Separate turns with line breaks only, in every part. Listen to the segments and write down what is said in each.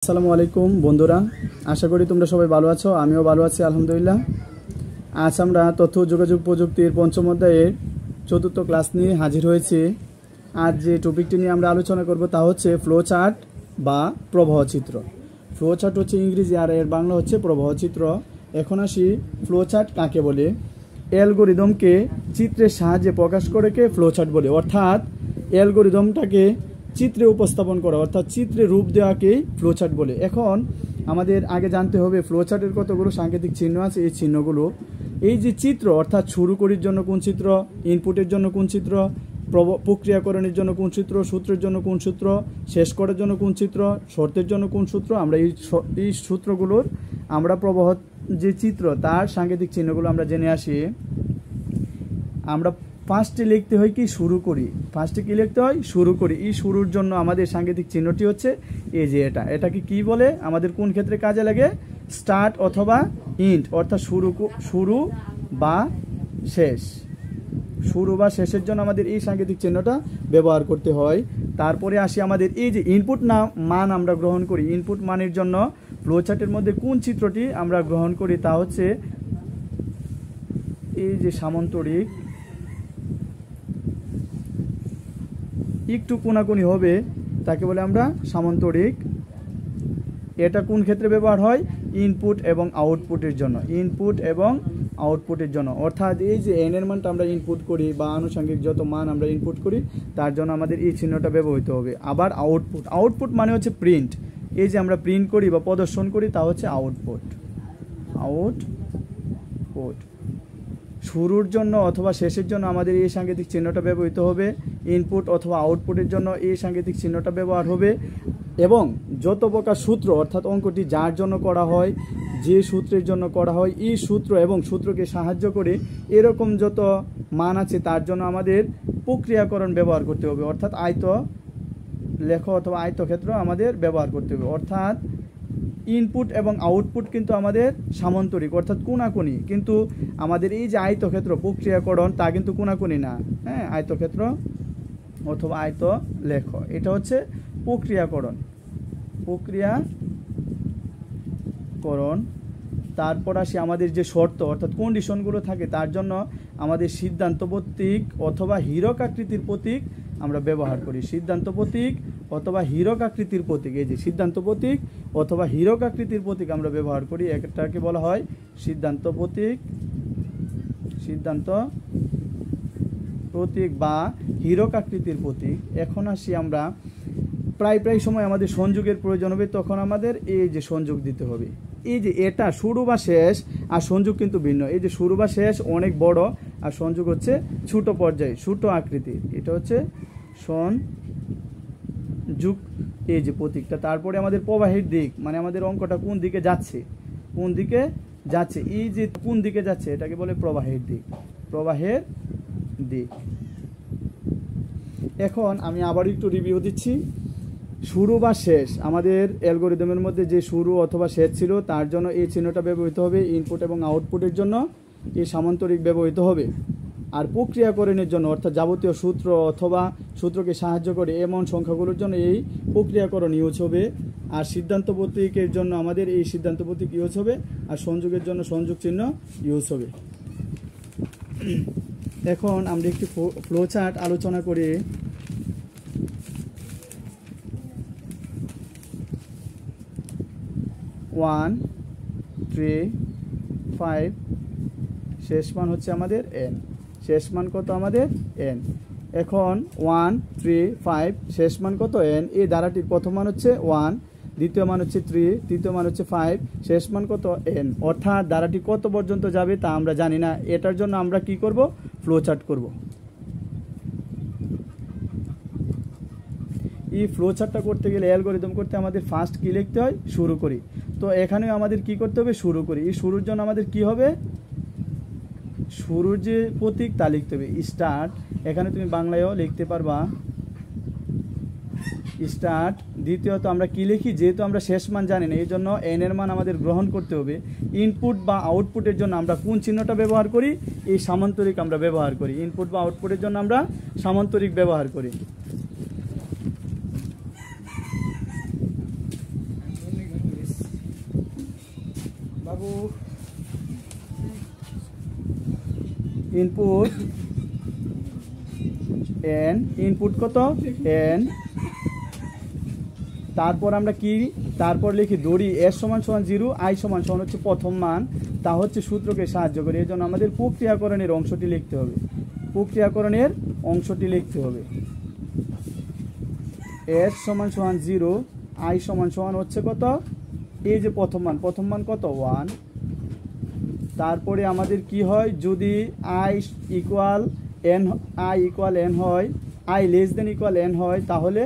আসসালামু আলাইকুম বন্ধুরা, আশা করি তোমরা সবাই ভালো আছো। আমিও ভালো আছি আলহামদুলিল্লাহ। আজ আমরা তথ্য যোগাযোগ প্রযুক্তির পঞ্চম অধ্যায়ের চতুর্থ ক্লাস নিয়ে হাজির হয়েছি। আজ যে টপিকটি নিয়ে আমরা আলোচনা করব তা হচ্ছে ফ্লো চার্ট বা প্রবাহ চিত্র। ফ্লো চার্ট হচ্ছে ইংরেজি আর এর বাংলা হচ্ছে প্রবাহ চিত্র। এখন আসি ফ্লো চার্ট কাকে বলে। অ্যালগোরিদমকে চিত্রের সাহায্যে প্রকাশ করেকে ফ্লো চার্ট বলে, অর্থাৎ অ্যালগোরিদমটাকে চিত্রে উপস্থাপন করা অর্থাৎ চিত্রে রূপ দেওয়াকেই ফ্লোচার্ট বলে। এখন আমাদের আগে জানতে হবে ফ্লোচার্টের কতগুলো সাংকেতিক চিহ্ন আছে। এই চিহ্নগুলো, এই যে চিত্র অর্থাৎ শুরু করির জন্য কোন চিত্র, ইনপুটের জন্য কোন চিত্র, প্রক্রিয়াকরণের জন্য কোন চিত্র, সূত্রের জন্য কোন সূত্র, শেষ করার জন্য কোন চিত্র, শর্তের জন্য কোন সূত্র, আমরা এই সূত্রগুলোর আমরা প্রবাহ যে চিত্র তার সাংকেতিক চিহ্নগুলো আমরা জেনে আসি। আমরা ফার্স্টে লিখতে হয় কি শুরু করি, ফার্স্টে কি লিখতে হয় শুরু করি। এই শুরুর জন্য আমাদের সাংকেতিক চিহ্নটি হচ্ছে এই যে এটাকে কি বলে, আমাদের কোন ক্ষেত্রে কাজে লাগে, স্টার্ট অথবা ইন্ড, অর্থাৎ শুরু বা শেষ। শুরু বা শেষের জন্য আমাদের এই সাংকেতিক চিহ্নটা ব্যবহার করতে হয়। তারপরে আসি আমাদের এই যে ইনপুট মান আমরা গ্রহণ করি। ইনপুট মানের জন্য ফ্লোচার্টের মধ্যে কোন চিত্রটি আমরা গ্রহণ করি তা হচ্ছে এই যে সামান্তরিক, একটু কোনাকুনি হবে তাকে বলে আমরা সামান্তরিক। এটা কোন ক্ষেত্রে ব্যবহার হয়, ইনপুট এবং আউটপুটের জন্য। ইনপুট এবং আউটপুটের জন্য, অর্থাৎ এই যে এন এর মানটা আমরা ইনপুট করি বা আনুষঙ্গিক যত মান আমরা ইনপুট করি তার জন্য আমাদের এই চিহ্নটা ব্যবহৃত হবে। আবার আউটপুট, আউটপুট মানে হচ্ছে প্রিন্ট। এই যে আমরা প্রিন্ট করি বা প্রদর্শন করি তা হচ্ছে আউটপুট। আউটপুট শুরুর জন্য অথবা শেষের জন্য আমাদের এই সাংকেতিক চিহ্নটা ব্যবহৃত হবে। ইনপুট অথবা আউটপুটের জন্য এই সাংকেতিক চিহ্নটা ব্যবহার হবে। এবং যত প্রকার সূত্র অর্থাৎ অঙ্কটি যার জন্য করা হয়, যে সূত্রের জন্য করা হয়, এই সূত্র এবং সূত্রকে সাহায্য করে এরকম যত মান আছে তার জন্য আমাদের প্রক্রিয়াকরণ ব্যবহার করতে হবে, অর্থাৎ আয়ত লেখ অথবা আয়তক্ষেত্র আমাদের ব্যবহার করতে হবে। অর্থাৎ ইনপুট এবং আউটপুট কিন্তু আমাদের সামান্তরিক অর্থাৎ কোনাকুনি, কিন্তু আমাদের এই যে আয়তক্ষেত্র প্রক্রিয়াকরণ তা কিন্তু কোনাকুনি না। হ্যাঁ, আয়তক্ষেত্র অথবা আয়ত লেখ, এটা হচ্ছে প্রক্রিয়াকরণ। তারপর আসি আমাদের যে শর্ত অর্থাৎ কন্ডিশনগুলো থাকে তার জন্য আমাদের সিদ্ধান্ত প্রতীক অথবা হীরক আকৃতির প্রতীক আমরা ব্যবহার করি। সিদ্ধান্ত প্রতীক অথবা হীরক আকৃতির প্রতীক, এই যে সিদ্ধান্ত প্রতীক অথবা হীরক আকৃতির প্রতীক আমরা ব্যবহার করি। একটাকে বলা হয় সিদ্ধান্ত প্রতীক, সিদ্ধান্ত প্রতীক বা হীরক আকৃতির প্রতীক। এখন আসি আমরা প্রায় সময় আমাদের সংযোগের প্রয়োজন হবে, তখন আমাদের এই যে সংযোগ দিতে হবে। এই যে এটা শুরু বা শেষ আর সংযোগ কিন্তু ভিন্ন। এই যে শুরু বা শেষ অনেক বড় আর সংযোগ হচ্ছে ছোট পর্যায়ে, ছোট আকৃতির। এটা হচ্ছে সংযোগ, এই যে প্রতীকটা। তারপরে আমাদের প্রবাহের দিক, মানে আমাদের অঙ্কটা কোন দিকে যাচ্ছে, কোন দিকে যাচ্ছে, এই যে কোন দিকে যাচ্ছে এটাকে বলে প্রবাহের দিক। প্রবাহের দিক। এখন আমি আবার একটু রিভিউ দিচ্ছি। শুরু বা শেষ, আমাদের অ্যালগোরিদমের মধ্যে যে শুরু অথবা শেষ ছিল তার জন্য এই চিহ্নটা ব্যবহৃত হবে। ইনপুট এবং আউটপুটের জন্য এই সামান্তরিক ব্যবহৃত হবে। আর প্রক্রিয়াকরণের জন্য অর্থাৎ যাবতীয় সূত্র অথবা সূত্রকে সাহায্য করে এমন সংখ্যাগুলোর জন্য এই প্রক্রিয়াকরণ ইউজ হবে। আর সিদ্ধান্ত প্রতীকের জন্য আমাদের এই সিদ্ধান্ত প্রতীক ইউজ হবে। আর সংযোগের জন্য সংযোগ চিহ্ন ইউজ হবে। এখন আমরা একটি ফ্লো চার্ট আলোচনা করি। 1, 3, 5, শেষ মান হচ্ছে আমাদের n। শেষ মান কত আমাদের n। এখন 1, 3, 5 শেষ মান কত n। এই ধারাটির প্রথম মান হচ্ছে 1, দ্বিতীয় মান হচ্ছে 3, তৃতীয় মান হচ্ছে 5, শেষ মান কত n। অর্থাৎ ধারাটি কত পর্যন্ত যাবে তা আমরা জানি না। এটার জন্য আমরা কি করব, ফ্লো চার্ট করব। এই ফ্লো চার্টটা করতে গেলে অ্যালগোরিদম করতে আমাদের ফার্স্ট কি লিখতে হয়, শুরু করি। তো এখানেও আমাদের কি করতে হবে, শুরু করি। এই শুরুর জন্য আমাদের কি হবে, শুরুর যে প্রতীক তা লিখতে হবে স্টার্ট। এখানে তুমি বাংলায়ও লিখতে পারবা স্টার্ট। দ্বিতীয়ত আমরা কি লিখি, যেহেতু আমরা শেষ মান জানি না এই জন্য এন এর মান আমাদের গ্রহণ করতে হবে। ইনপুট বা আউটপুটের জন্য আমরা কোন চিহ্নটা ব্যবহার করি, এই সামান্তরিক আমরা ব্যবহার করি। ইনপুট বা আউটপুটের জন্য আমরা সামান্তরিক ব্যবহার করি। বাবু ইনপুট n, ইনপুট কত n, তারপর আমরা কি তারপর লিখি ধরি s সমান সমান 0, i সমান সমান হচ্ছে প্রথম মান, তা হচ্ছে সূত্রকে সাহায্য করে। এর জন্য আমাদের প্রক্রিয়াকরণের অংশটি লিখতে হবে, প্রক্রিয়াকরণের অংশটি লিখতে হবে। s সমান সমান 0, i সমান সমান হচ্ছে কত, এই যে প্রথম মান কত 1। তারপরে আমাদের কি হয়, যদি i ইকুয়াল n হয়, i less than equal n হয়, তাহলে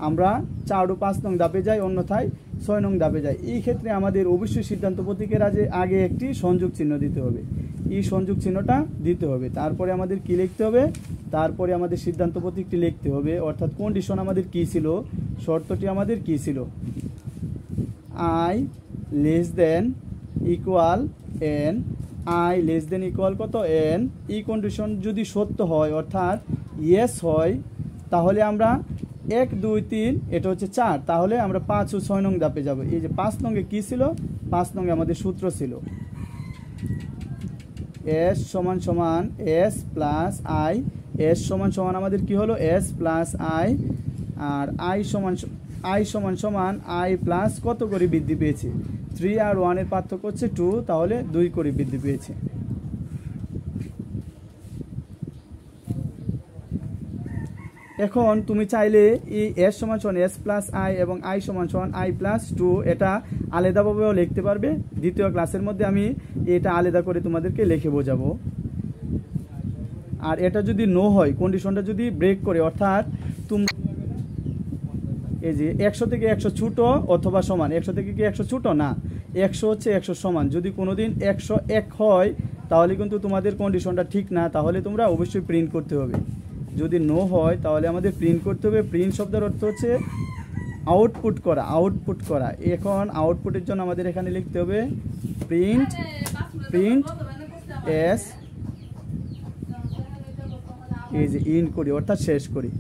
আমরা 4 ও 5 নং ধাপে যাই, অন্যথায় 6 নং ধাপে যাই। এই ক্ষেত্রে আমাদের অবশ্যই সিদ্ধান্ত প্রতীকের আগে একটি সংযোগ চিহ্ন দিতে হবে, এই সংযোগ চিহ্নটা দিতে হবে। তারপরে আমাদের কি লিখতে হবে, তারপরে আমাদের সিদ্ধান্ত প্রতীকটি লিখতে হবে, অর্থাৎ কন্ডিশন আমাদের কি ছিল, শর্তটি আমাদের কি ছিল, i less than equal n, i less than equal কত n। এই কন্ডিশন যদি সত্য হয়, অর্থাৎ ইয়েস হয়, তাহলে আমরা 1 2 3 এটা হচ্ছে 4, তাহলে আমরা 5 ও 6 নং ধাপে যাব। এই যে 5 নংয়ে কি ছিল, 5 নংয়ে আমাদের সূত্র ছিল s সমান সমান s প্লাস i, s সমান সমান আমাদের কি হলো s প্লাস i, আর i সমান সমান i প্লাস কত করে বৃদ্ধি পেয়েছে, 3 আর 1 এর পার্থক্য হচ্ছে 2, তাহলে 2 করে বৃদ্ধি পেয়েছে। এখন তুমি চাইলে এই s সমান সমান s প্লাস i এবং i সমান সমান i প্লাস 2 এটা আলাদাভাবেও লিখতে পারবে। দ্বিতীয় ক্লাসের মধ্যে আমি এটা আলাদা করে তোমাদেরকে লিখে বোঝাবো। আর এটা যদি নো হয়, কন্ডিশনটা যদি ব্রেক করে, অর্থাৎ তোমরা এই যে 100 থেকে 100 ছোট অথবা সমান, 100 থেকে কি 100 ছোট না, 100 হচ্ছে 100 সমান। যদি কোনোদিন 101 হয়, তাহলে কিন্তু তোমাদের কন্ডিশনটা ঠিক না, তাহলে তোমরা অবশ্যই প্রিন্ট করতে হবে। যদি নো হয়, তাহলে আমাদের প্রিন্ট করতে হবে। প্রিন্ট শব্দের অর্থ হচ্ছে আউটপুট করা। এখন আউটপুটের জন্য আমাদের এখানে লিখতে হবে প্রিন্ট এস, এই যে ইন করি অর্থাৎ শেষ করি।